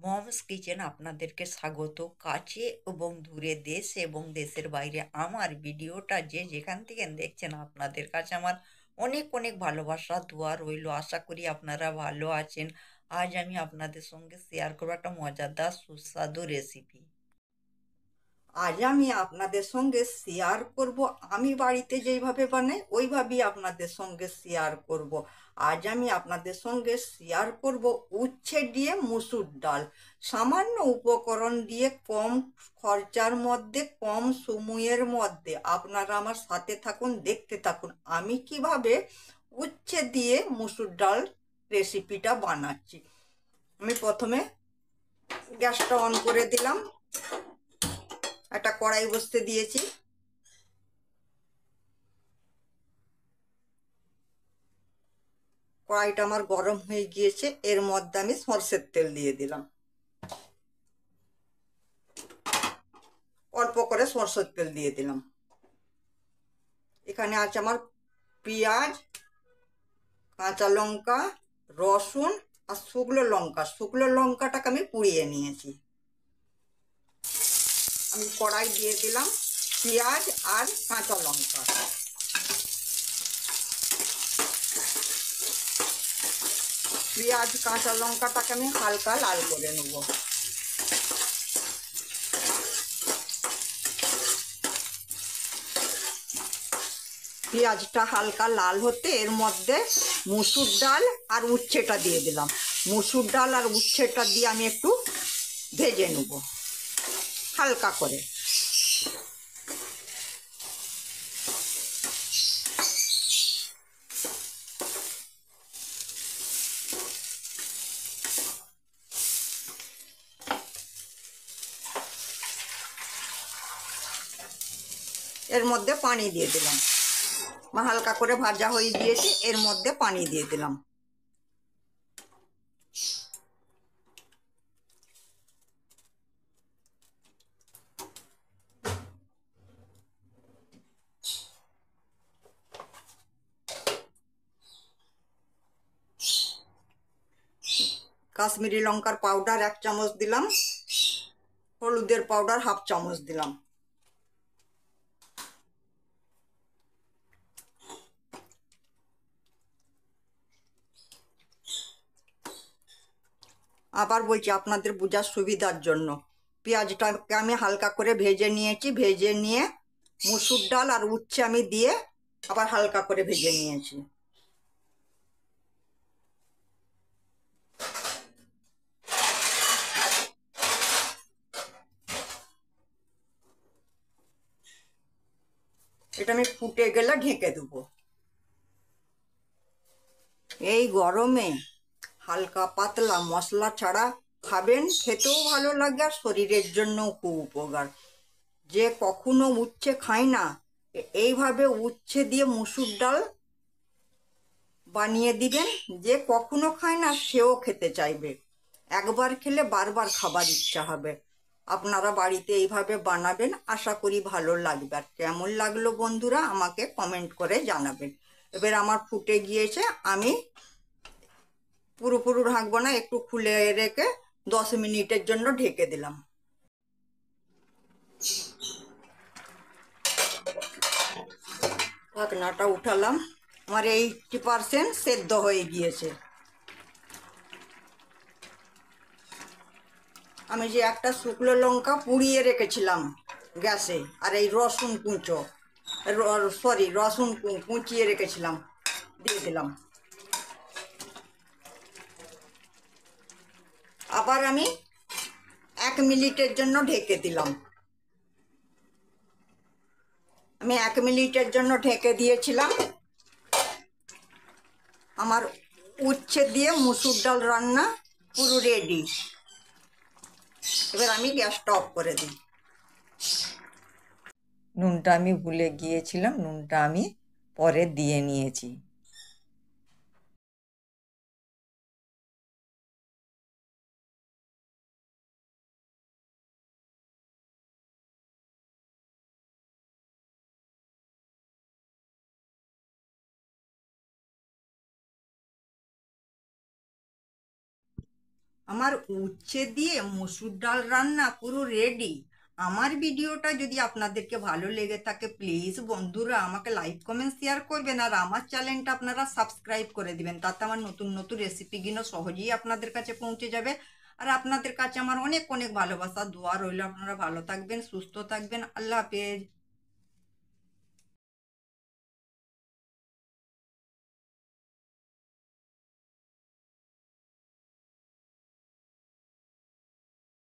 Moms kitchen আপনাদেরকে স্বাগত। কাছে এবং দূরে, দেশ এবং দেশের বাইরে আমার ভিডিওটা যে যেখান থেকে দেখছেন, আপনাদের কাছে আমার অনেক অনেক ভালোবাসা দোয়া রইল। আশা করি আপনারা ভালো আছেন। আজ আমি আপনাদের সঙ্গে শেয়ার করবো একটা মজাদার সুস্বাদু রেসিপি। আজ আমি আপনাদের সঙ্গে শেয়ার করব, আমি বাড়িতে যেইভাবে বানাই ওইভাবেই আপনাদের সঙ্গে শেয়ার করব। আজ আমি আপনাদের সঙ্গে শেয়ার করব উচ্ছে দিয়ে মুসুর ডাল। সামান্য উপকরণ দিয়ে কম খরচার মধ্যে কম সময়ের মধ্যে আপনারা আমার সাথে থাকুন, দেখতে থাকুন আমি কিভাবে উচ্ছে দিয়ে মুসুর ডাল রেসিপিটা বানাচ্ছি। আমি প্রথমে গ্যাসটা অন করে দিলাম, একটা কড়াই বসতে দিয়েছি। কড়াইটা আমার গরম হয়ে গিয়েছে, এর মধ্যে আমি সরষের তেল দিয়ে দিলাম। অল্প করে সরষের তেল দিয়ে দিলাম। এখানে আছে আমার পেঁয়াজ, কাঁচা লঙ্কা, রসুন আর শুকনো লঙ্কা। শুকনো লঙ্কাটাকে আমি পুড়িয়ে নিয়েছি। আমি কড়াই দিয়ে দিলাম পেঁয়াজ আর কাঁচা লঙ্কা। পেঁয়াজ কাঁচা লঙ্কাটাকে আমি হালকা লাল করে নেব। পেঁয়াজটা হালকা লাল হতে এর মধ্যে মুসুর ডাল আর উচ্ছেটা দিয়ে দিলাম। মুসুর ডাল আর উচ্ছেটা দিয়ে আমি একটু ভেজে নেব হালকা করে। এর মধ্যে পানি দিয়ে দিলাম। হালকা করে ভাজা হয়ে গিয়েছে, এর মধ্যে পানি দিয়ে দিলাম। কাশ্মীরি লঙ্কার পাউডার 1 চামচ দিলাম, হলুদের পাউডার 1/2 চামচ দিলাম। আবার বলছি আপনাদের বোঝার সুবিধার জন্য, পেঁয়াজটাকে আমি হালকা করে ভেজে নিয়েছি। ভেজে নিয়ে মুসুর ডাল আর উচ্ছে আমি দিয়ে আবার হালকা করে ভেজে নিয়েছি। এটা আমি ফুটে গেলে ঢেকে দেবো। এই গরমে হালকা পাতলা মশলা ছাড়া খাবেন, খেতেও ভালো লাগে আর শরীরের জন্যও খুব উপকার। যে কখনো উচ্ছে খায় না, এইভাবে উচ্ছে দিয়ে মুসুর ডাল বানিয়ে দিবেন। যে কখনো খায় না সেও খেতে চাইবে। একবার খেলে বারবার খাবার ইচ্ছা হবে। আপনারা বাড়িতে এইভাবে বানাবেন, আশা করি ভালো লাগবে। আর কেমন লাগলো বন্ধুরা আমাকে কমেন্ট করে জানাবেন। এবার আমার ফুটে গিয়েছে, আমি পুরোপুরি ঢাকবো না, একটু খুলে রেখে 10 মিনিটের জন্য ঢেকে দিলাম। ঢাকনাটা উঠালাম, আমার 80% সেদ্ধ হয়ে গিয়েছে। আমি যে একটা শুকনো লঙ্কা পুড়িয়ে রেখেছিলাম গ্যাসে, আর এই রসুন কুঁচো, রসুন কুচিয়ে রেখেছিলাম, দিয়ে দিলাম। আবার আমি 1 মিনিটের জন্য ঢেকে দিলাম। আমি 1 মিনিটের জন্য ঢেকে দিয়েছিলাম। আমার উচ্ছে দিয়ে মুসুর ডাল রান্না পুরো রেডি। এবার আমি গ্যাসটা অফ করে দিই। নুনটা আমি ভুলে গিয়েছিলাম, নুনটা আমি পরে দিয়ে নিয়েছি। আমার উচ্ছে দিয়ে মসুর ডাল রান্না পুরো রেডি। আমার ভিডিওটা যদি আপনাদেরকে ভালো লেগে থাকে প্লিজ বন্ধুরা আমাকে লাইক কমেন্ট শেয়ার করবেন, আর আমার চ্যানেলটা আপনারা সাবস্ক্রাইব করে দিবেন, তাতে আমার নতুন নতুন রেসিপিগুলো সহজেই আপনাদের কাছে পৌঁছে যাবে। আর আপনাদের কাছে আমার অনেক অনেক ভালোবাসা দোয়া রইল। আপনারা ভালো থাকবেন, সুস্থ থাকবেন। আল্লাহ হাফেজ।